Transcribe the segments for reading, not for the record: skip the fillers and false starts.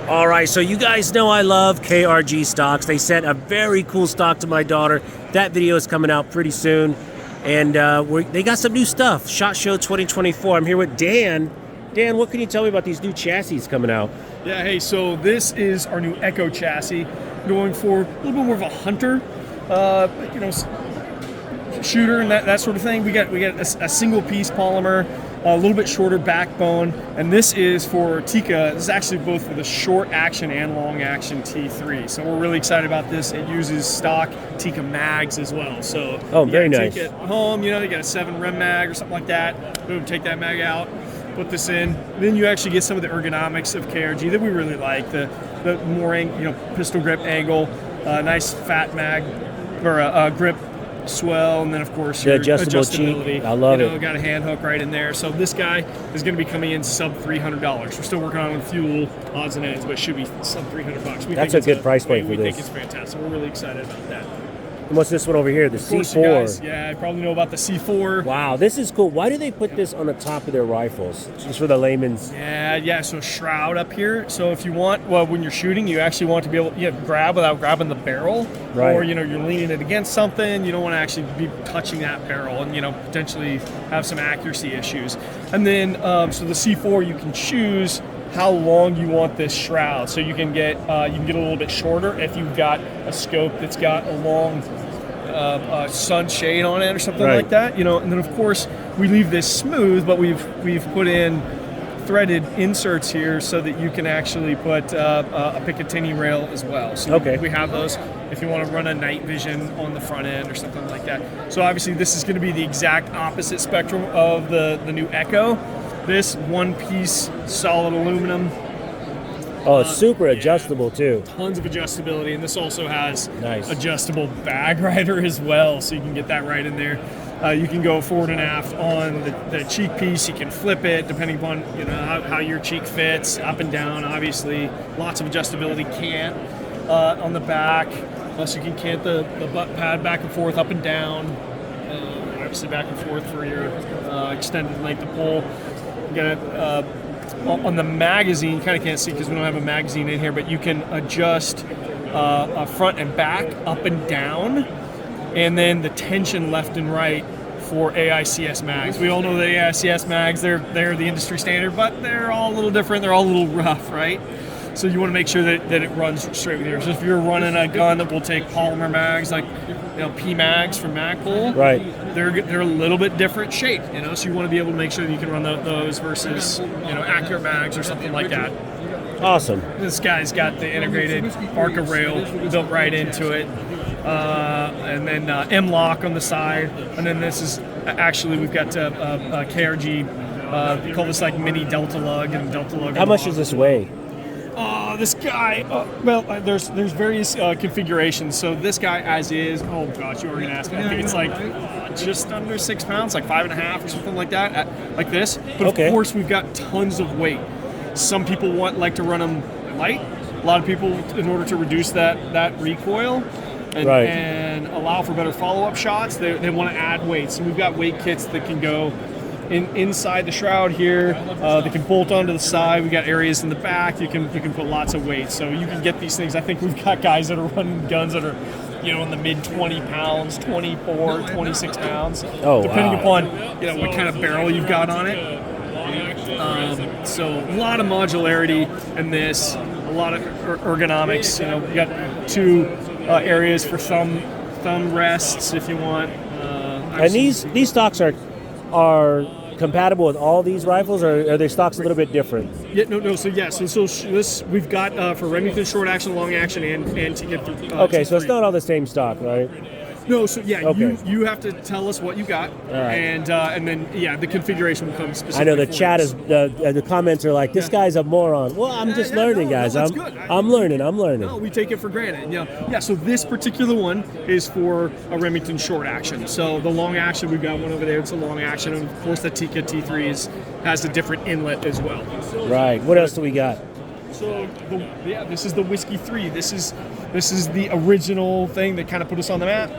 All right, so you guys know I love KRG stocks. They sent a very cool stock to my daughter. That video is coming out pretty soon. And they got some new stuff. SHOT Show 2024. I'm here with Dan. Dan, what can you tell me about these new chassis coming out? Yeah, hey, so this is our new Echo chassis, going for a little bit more of a hunter, shooter and that sort of thing. We got a single piece polymer, a little bit shorter backbone, and this is for Tikka. This is actually both for the short action and long action T3. So we're really excited about this. It uses stock Tikka mags as well. So very nice. Take it home, you get a 7 rem mag or something like that. Boom, take that mag out, put this in. Then you actually get some of the ergonomics of KRG that we really like. The more pistol grip angle, nice fat mag or a grip swell, and then of course your adjustability. Cheek. I love it. Got a hand hook right in there. So this guy is going to be coming in sub $300. We're still working on a few little odds and ends, but it should be sub $300. That's a good price point for this. We think it's fantastic. We're really excited about that. And what's this one over here? The C4. Yeah, I probably know about the C4. Wow, this is cool. Why do they put this on the top of their rifles? Just for the layman's. Yeah. So shroud up here. So if you want, when you're shooting, you actually want to be able to grab without grabbing the barrel. Right. Or you're leaning it against something. You don't want to actually be touching that barrel and potentially have some accuracy issues. And then so the C4, you can choose how long you want this shroud. So you can get a little bit shorter if you've got a scope that's got a long sunshade on it or something like that. And then of course we leave this smooth, but we've put in threaded inserts here so that you can actually put a Picatinny rail as well. So we have those if you want to run a night vision on the front end or something like that. So obviously this is going to be the exact opposite spectrum of the new Echo. This one-piece solid aluminum. Oh, it's super adjustable too. Tons of adjustability, and this also has adjustable bag rider as well, so you can get that right in there. You can go forward and aft on the cheek piece. You can flip it depending upon how your cheek fits, up and down. Obviously, lots of adjustability. Cant on the back, so you can cant the butt pad back and forth, up and down. Obviously, back and forth for your extended length of pull. You got it. On the magazine, you kind of can't see because we don't have a magazine in here, but you can adjust front and back, up and down, and then the tension left and right for AICS mags. We all know the AICS mags, they're the industry standard, but they're all a little different, they're all a little rough, right? So you want to make sure that it runs straight with yours. So if you're running a gun that will take polymer mags, like P mags from Magpul, they're a little bit different shape, so you want to be able to make sure that you can run those versus accurate mags or something like that. Awesome. This guy's got the integrated ARCA rail built right into it, and then M-lock on the side, and then this is actually we've got KRG. We call this like mini Delta Lug and Delta Lug. How much does this weigh? This guy, there's various configurations. So this guy as is, oh gosh, you were going to ask me. I think it's like just under 6 pounds, like 5.5 or something like that, like this. But of course, we've got tons of weight. Some people like to run them light. A lot of people, in order to reduce that recoil and allow for better follow-up shots, they want to add weight. So we've got weight kits that can go inside the shroud here. They can bolt onto the side. We got areas in the back. You can put lots of weight. So you can get these things. I think we've got guys that are running guns that are, in the mid 20 pounds, 24, 26 pounds. Oh, depending upon what kind of barrel you've got on it. So a lot of modularity in this. A lot of ergonomics. We got 2 areas for thumb rests if you want. And these stocks are compatible with all these rifles, or are their stocks a little bit different? Yeah, no. So this we've got for Remington short action, long action, and to get through. So it's not all the same stock, right? No, so you have to tell us what you got, and then the configuration will come specifically. I know the chat is the comments are like, this guy's a moron. Well, I'm just learning, guys. I'm learning. No, we take it for granted. So this particular one is for a Remington short action. So the long action, we've got one over there. It's a long action, and of course the Tikka T3 has a different inlet as well. Right. What else do we got? So this is the Whiskey 3. This is the original thing that kind of put us on the map.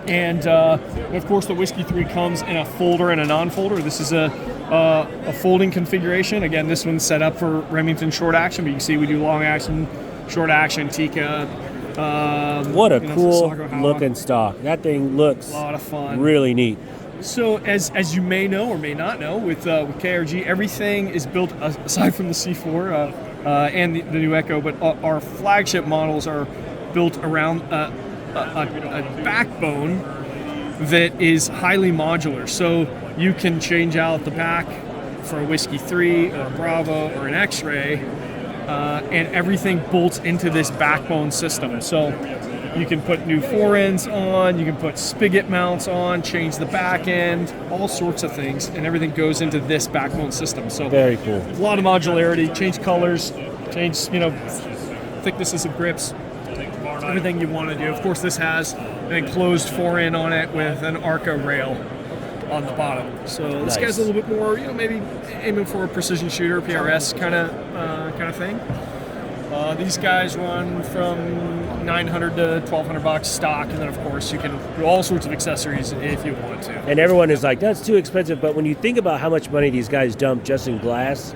And of course, the Whiskey 3 comes in a folder and a non-folder. This is a a folding configuration. Again, this one's set up for Remington short action, but you can see we do long action, short action, Tika. What a cool looking stock. That thing looks a lot of fun. Really neat. So as you may know or may not know, with KRG, everything is built aside from the C4 and the new Echo, but our flagship models are built around a backbone that is highly modular. So you can change out the back for a Whiskey 3 or a Bravo or an X-Ray, and everything bolts into this backbone system. So you can put new forends on, you can put spigot mounts on, change the back end, all sorts of things, and everything goes into this backbone system. So very cool. A lot of modularity, change colors, change thicknesses of grips, everything you want to do. Of course, this has an enclosed forend on it with an ARCA rail on the bottom. So this guy's a little bit more, maybe aiming for a precision shooter, PRS kind of thing. These guys run from $900 to $1,200 stock, and then of course you can do all sorts of accessories if you want to. And everyone is like, that's too expensive. But when you think about how much money these guys dump just in glass,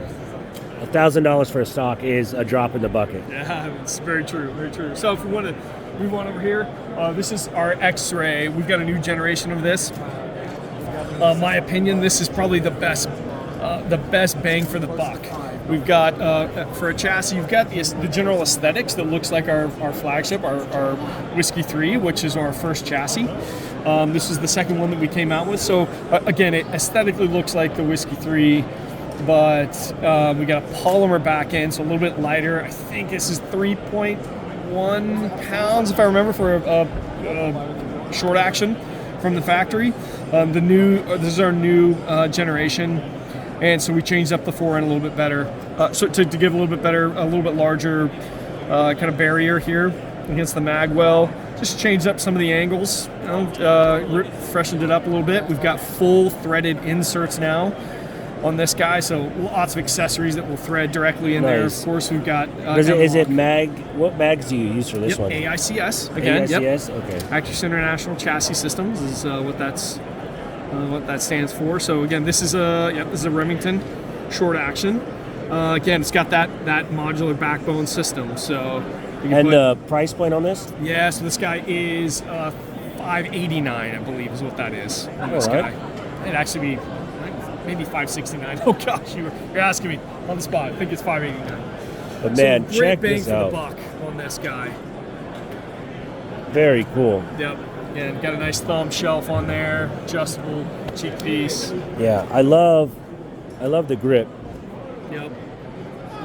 $1,000 for a stock is a drop in the bucket. Yeah, it's very true, very true. So if we want to move on over here, this is our X-Ray. We've got a new generation of this. My opinion, this is probably the best bang for the buck. We've got, for a chassis, you've got the general aesthetics that looks like our flagship, our Whiskey 3, which is our first chassis. This is the second one that we came out with. So again, it aesthetically looks like the Whiskey 3, but we got a polymer back end, so a little bit lighter. I think this is 3.1 pounds, if I remember, for a short action from the factory. This is our new generation, and so we changed up the forend a little bit better, so to give a little bit better, a little bit larger kind of barrier here against the mag well. Just changed up some of the angles, freshened it up a little bit. We've got full threaded inserts now on this guy, so lots of accessories that will thread directly in there. Of course, we've got. Is it mag? What mags do you use for this one? AICS again. AICS, yep. Okay. Actors International Chassis Systems is what that stands for. So again, this is a Remington short action. Again, it's got that modular backbone system. So. The price point on this? Yeah, so this guy is $589, I believe, is what that is on this guy. It'd actually be maybe $569. Oh gosh, you're asking me on the spot. I think it's $589. But man, so check great this bang out. for the buck on this guy. Very cool. Yep. And got a nice thumb shelf on there, adjustable cheek piece. Yeah, I love the grip. Yep.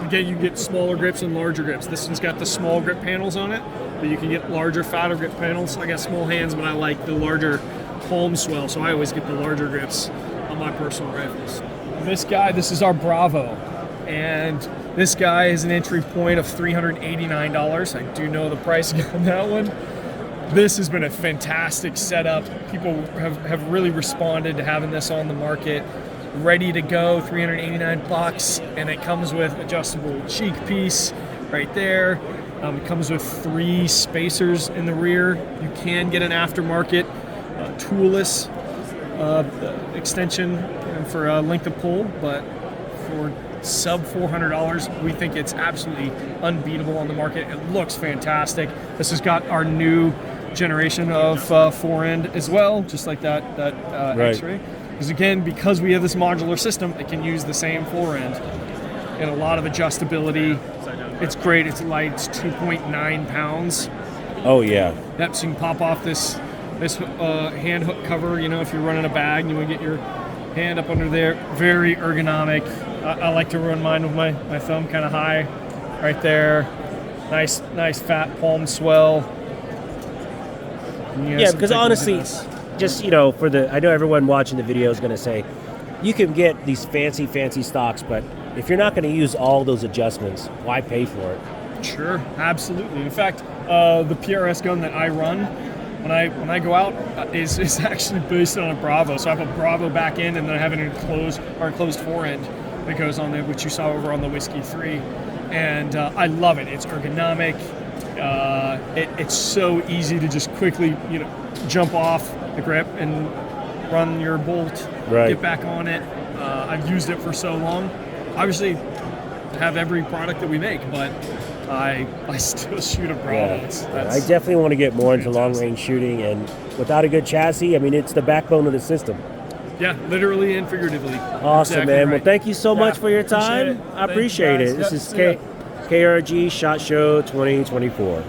Again, you can get smaller grips and larger grips. This one's got the small grip panels on it, but you can get larger, fatter grip panels. I got small hands, but I like the larger palm swell, so I always get the larger grips on my personal rifles. This is our Bravo, and this guy is an entry point of $389. I do know the pricing on that one. This has been a fantastic setup. People have really responded to having this on the market. Ready to go, $389, and it comes with adjustable cheek piece right there. It comes with 3 spacers in the rear. You can get an aftermarket toolless extension for a length of pull, but for sub $400, we think it's absolutely unbeatable on the market. It looks fantastic. This has got our new generation of forend as well, just like that right. X-Ray. Because we have this modular system, it can use the same forend and a lot of adjustability. It's great. It's light. It's 2.9 pounds. Oh yeah. Yep. So you can pop off this hand hook cover. If you're running a bag and you want to get your hand up under there, very ergonomic. I like to run mine with my thumb kind of high, right there. Nice fat palm swell. Yeah, because honestly, just I know everyone watching the video is going to say, you can get these fancy stocks, but if you're not going to use all those adjustments, why pay for it? Sure, absolutely. In fact, the PRS gun that I run when I go out is actually based on a Bravo. So I have a Bravo back end, and then I have an enclosed forend that goes on there, which you saw over on the Whiskey 3, and I love it. It's ergonomic. It's so easy to just quickly jump off the grip and run your bolt, right. Get back on it. I've used it for so long. Obviously, have every product that we make, but I still shoot a Bravo. Yeah. I definitely want to get more into long-range shooting, and without a good chassis, I mean, it's the backbone of the system. Yeah, literally and figuratively. Awesome, Exactly man. right. Well, thank you so much for your time. I appreciate it. This is KRG SHOT Show 2024.